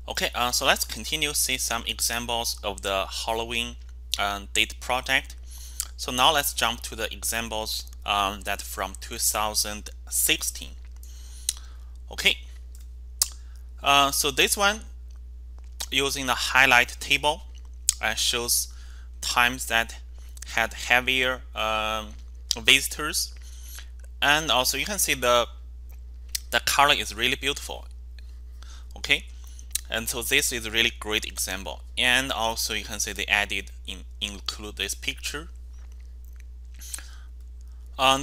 Okay, so let's continue see some examples of the Halloween date project. So now let's jump to the examples that from 2016. Okay, so this one using the highlight table shows times that had heavier visitors, and also you can see the color is really beautiful. Okay, and so this is a really great example, and also you can see they added include this picture.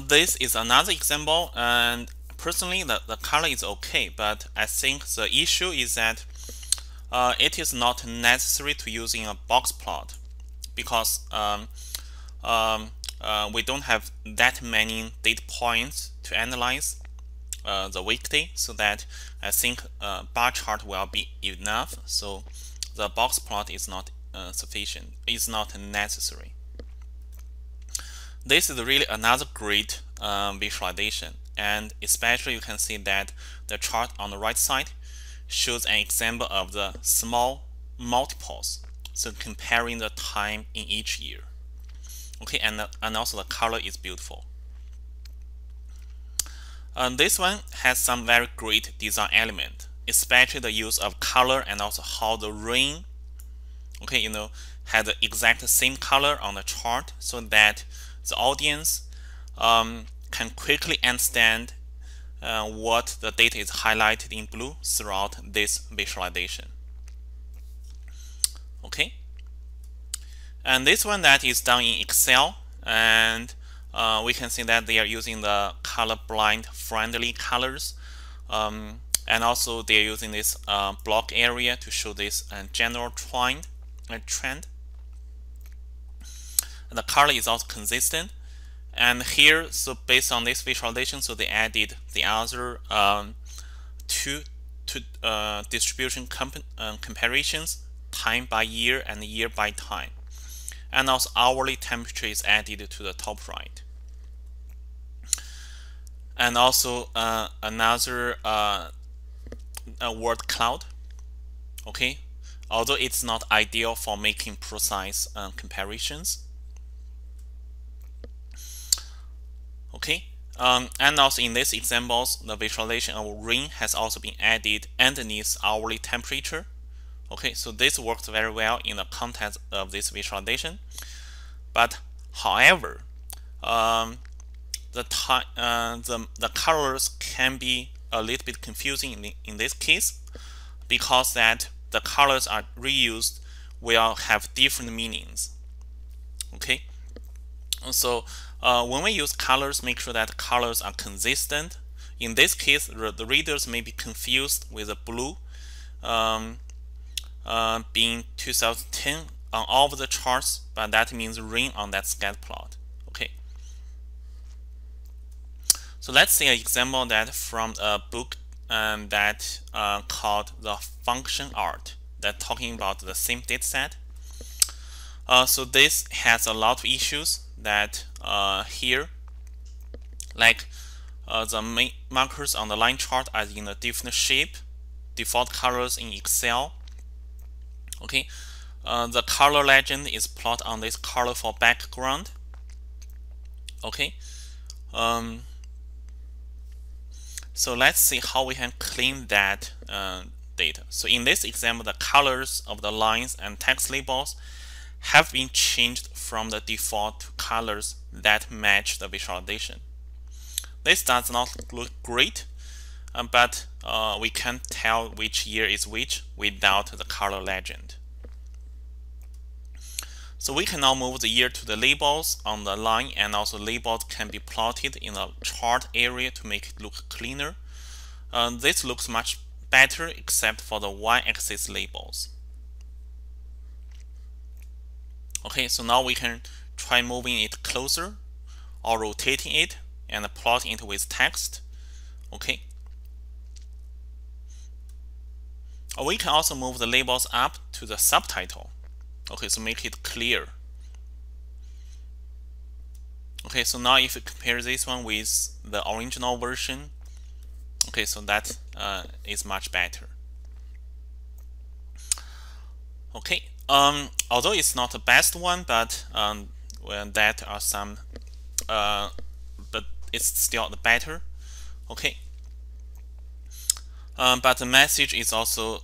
This is another example, and personally the color is okay, but I think the issue is that it is not necessary to using a box plot because we don't have that many data points to analyze the weekday, so that I think bar chart will be enough. So the box plot is not sufficient, is not necessary. This is really another great visualization, and especially you can see that the chart on the right side shows an example of the small multiples, so comparing the time in each year. Okay, and also the color is beautiful. This one has some very great design element, especially the use of color and also how the rain, okay, had the exact same color on the chart, so that the audience can quickly understand what the data is highlighted in blue throughout this visualization. Okay, and this one that is done in Excel, and we can see that they are using the colorblind friendly colors, and also they are using this block area to show this general trend. And the color is also consistent. And here, so based on this visualization, so they added the other two distribution comparisons, time by year and year by time. And also hourly temperature is added to the top right. And also another word cloud. Okay, although it's not ideal for making precise comparisons. Okay, and also in these examples, the visualization of rain has also been added underneath hourly temperature. Okay, so this works very well in the context of this visualization. But however, the colors can be a little bit confusing in this case, because that the colors are reused will have different meanings. Okay, so when we use colors, make sure that colors are consistent. In this case, the readers may be confused with the blue being 2010 on all of the charts, but that means rain on that scatter plot. Okay. So let's see an example that from a book that called The Function Art, that talking about the same dataset. So this has a lot of issues that here, like the main markers on the line chart are in a different shape, default colors in Excel. Okay, the color legend is plotted on this colorful background. Okay, so let's see how we can clean that data. So in this example, the colors of the lines and text labels have been changed from the default to colors that match the visualization. This does not look great, but we can tell which year is which without the color legend. So we can now move the year to the labels on the line, and also labels can be plotted in a chart area to make it look cleaner. This looks much better except for the y-axis labels. Okay, so now we can try moving it closer or rotating it and plotting it with text. Okay. We can also move the labels up to the subtitle. Okay, so make it clear. Okay, so now if you compare this one with the original version, okay, so that is much better. Okay, although it's not the best one, but well, that are some, but it's still the better. Okay, but the message is also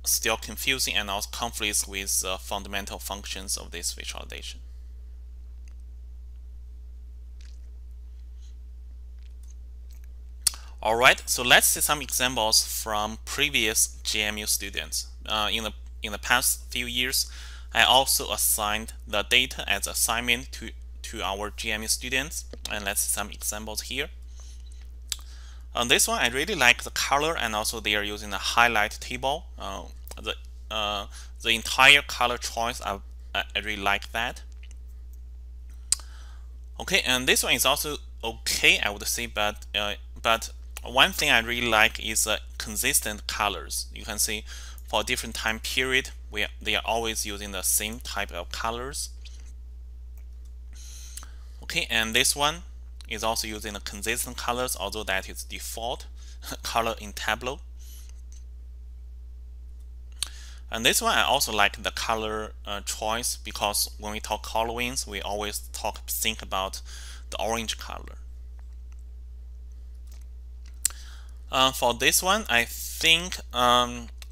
still confusing and also conflicts with fundamental functions of this visualization. Alright, so let's see some examples from previous GMU students. In the past few years, I also assigned the data as assignment to our GMU students, and let's see some examples here. On this one, I really like the color, and also they are using a highlight table. The entire color choice, I really like that. Okay, and this one is also okay, I would say, but one thing I really like is consistent colors. You can see for different time period, they are always using the same type of colors. Okay, and this one is also using the consistent colors, although that is default color in Tableau. And this one I also like the color choice, because when we talk Halloweens, we always think about the orange color. For this one, I think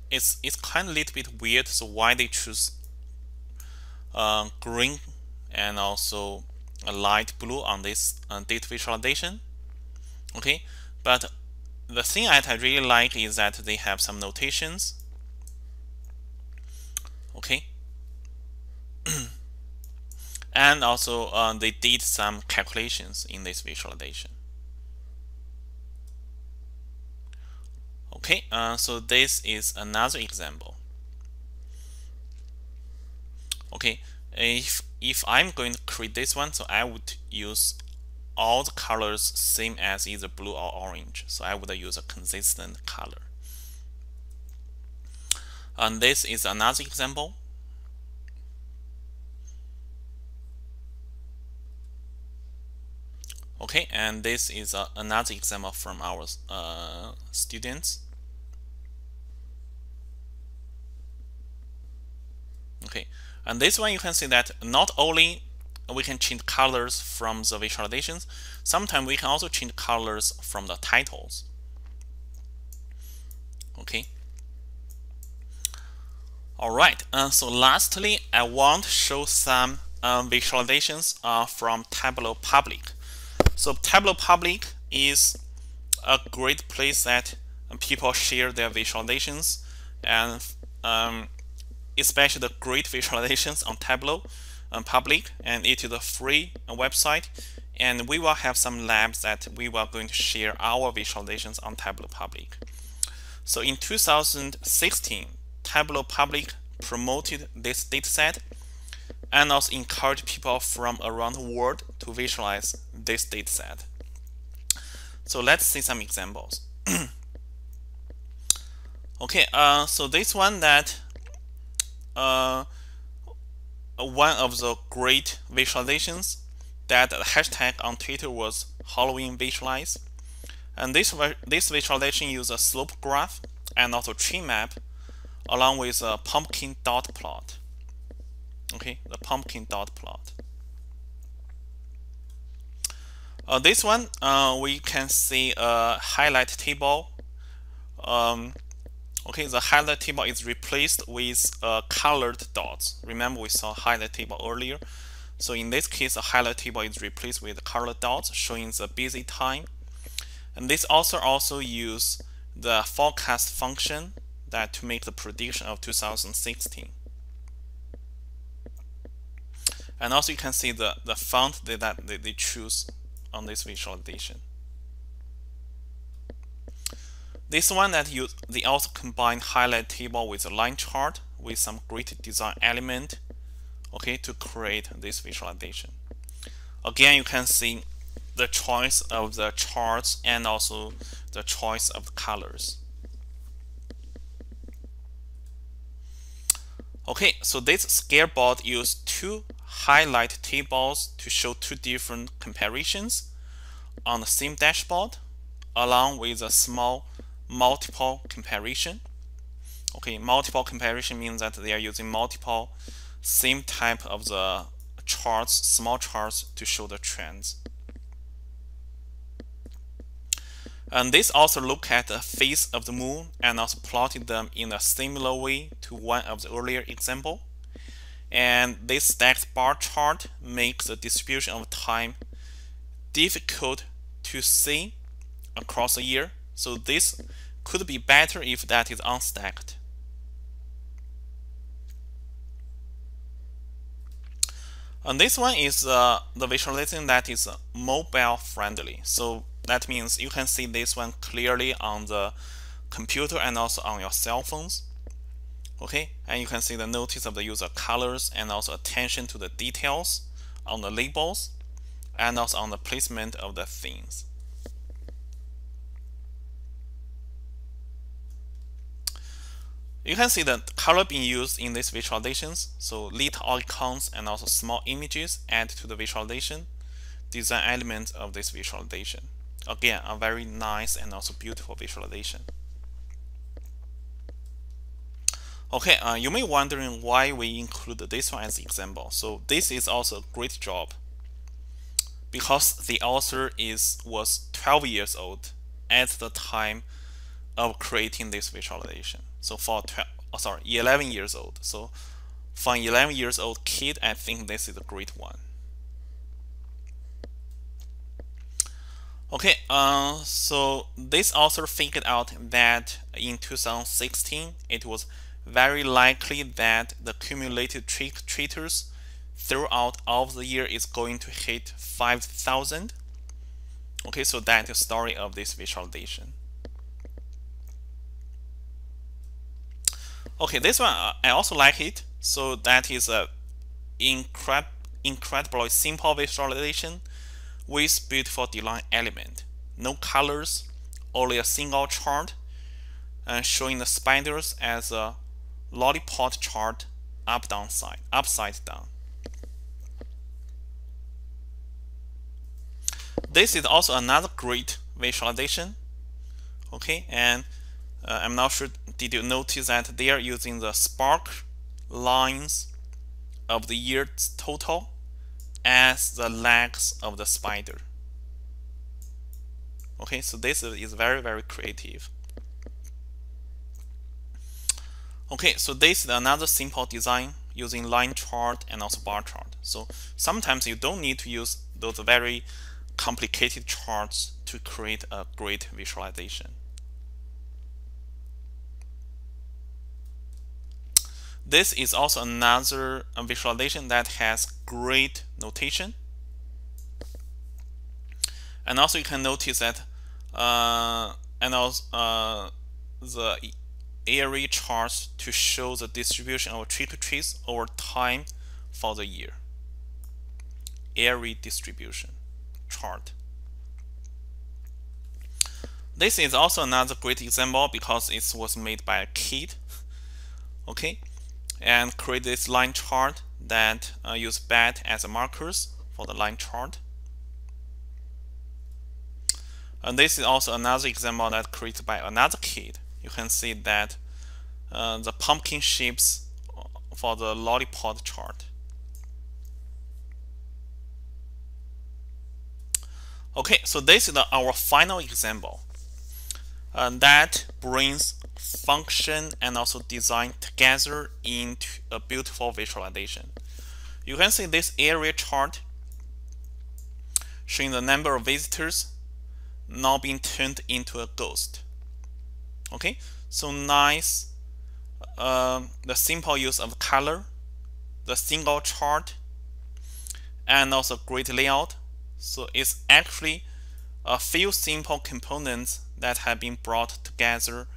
it's kind of a little bit weird. So why they choose green and also a light blue on this data visualization? Okay, but the thing that I really like is that they have some notations. Okay, and also they did some calculations in this visualization. Okay, so this is another example. Okay, if I'm going to create this one, so I would use all the colors same as either blue or orange. So I would use a consistent color. And this is another example. Okay, and this is another example from our students. Okay, and this one you can see that not only we can change colors from the visualizations, sometimes we can also change colors from the titles. Okay. All right. So lastly, I want to show some visualizations from Tableau Public. So Tableau Public is a great place that people share their visualizations, and especially the great visualizations on Tableau Public, and it is a free website, and we will have some labs that we are going to share our visualizations on Tableau Public. So in 2016, Tableau Public promoted this dataset and also encouraged people from around the world to visualize this dataset. So let's see some examples. Okay, so this one that one of the great visualizations that the hashtag on Twitter was Halloween visualize, and this visualization uses a slope graph and also tree map along with a pumpkin dot plot. Okay, the pumpkin dot plot. This one we can see a highlight table. Okay, the highlight table is replaced with colored dots. Remember, we saw highlight table earlier. So in this case, a highlight table is replaced with colored dots showing the busy time. And this also use the forecast function that to make the prediction of 2016. And also you can see the font that they choose on this visualization. This one that they also combine highlight table with a line chart with some great design element, okay, to create this visualization. Again, you can see the choice of the charts and also the choice of the colors. Okay, so this scareboard used two highlight tables to show two different comparisons on the same dashboard, along with a small multiple comparison. Okay, multiple comparison means that they are using multiple same type of the charts, small charts, to show the trends. And this also look at the phase of the moon and also plotted them in a similar way to one of the earlier example. And this stacked bar chart makes the distribution of time difficult to see across a year. So this could be better if that is unstacked. And this one is the visualization that is mobile friendly. So that means you can see this one clearly on the computer and also on your cell phones. Okay, and you can see the notice of the user colors and also attention to the details on the labels and also on the placement of the themes. You can see the color being used in these visualizations. So little icons and also small images add to the visualization design elements of this visualization. Again, a very nice and also beautiful visualization. Okay, you may be wondering why we include this one as an example. So this is also a great job because the author was 12 years old at the time of creating this visualization. So for 11 years old. So for an 11 years old kid, I think this is a great one. Okay, so this author figured out that in 2016 it was very likely that the cumulative trick-treaters throughout all of the year is going to hit 5,000. Okay, so that's the story of this visualization. Okay, this one I also like it. So that is a incredibly simple visualization with beautiful design element. No colors, only a single chart, and showing the spiders as a lollipop chart upside down. This is also another great visualization. Okay, and I'm not sure, did you notice that they are using the spark lines of the year's total as the legs of the spider. Okay, so this is very, very creative. Okay, so this is another simple design using line chart and also bar chart. So sometimes you don't need to use those very complicated charts to create a great visualization. This is also another visualization that has great notation. And also you can notice that the area charts to show the distribution of trick-or-treats over time for the year. Area distribution chart. This is also another great example because it was made by a kid. Okay, and create this line chart that use bat as markers for the line chart. And this is also another example that created by another kid. You can see that the pumpkin shapes for the lollipop chart. Okay, so this is our final example. And that brings function and also design together into a beautiful visualization. You can see this area chart showing the number of visitors now being turned into a ghost. Okay, so nice. The simple use of color, the single chart, and also great layout. So it's actually a few simple components that have been brought together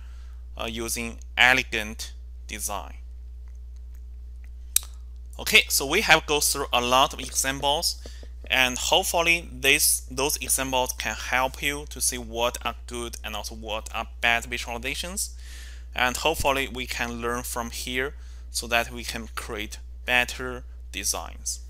using elegant design. Okay, so we have gone through a lot of examples, and hopefully those examples can help you to see what are good and also what are bad visualizations. And hopefully we can learn from here so that we can create better designs.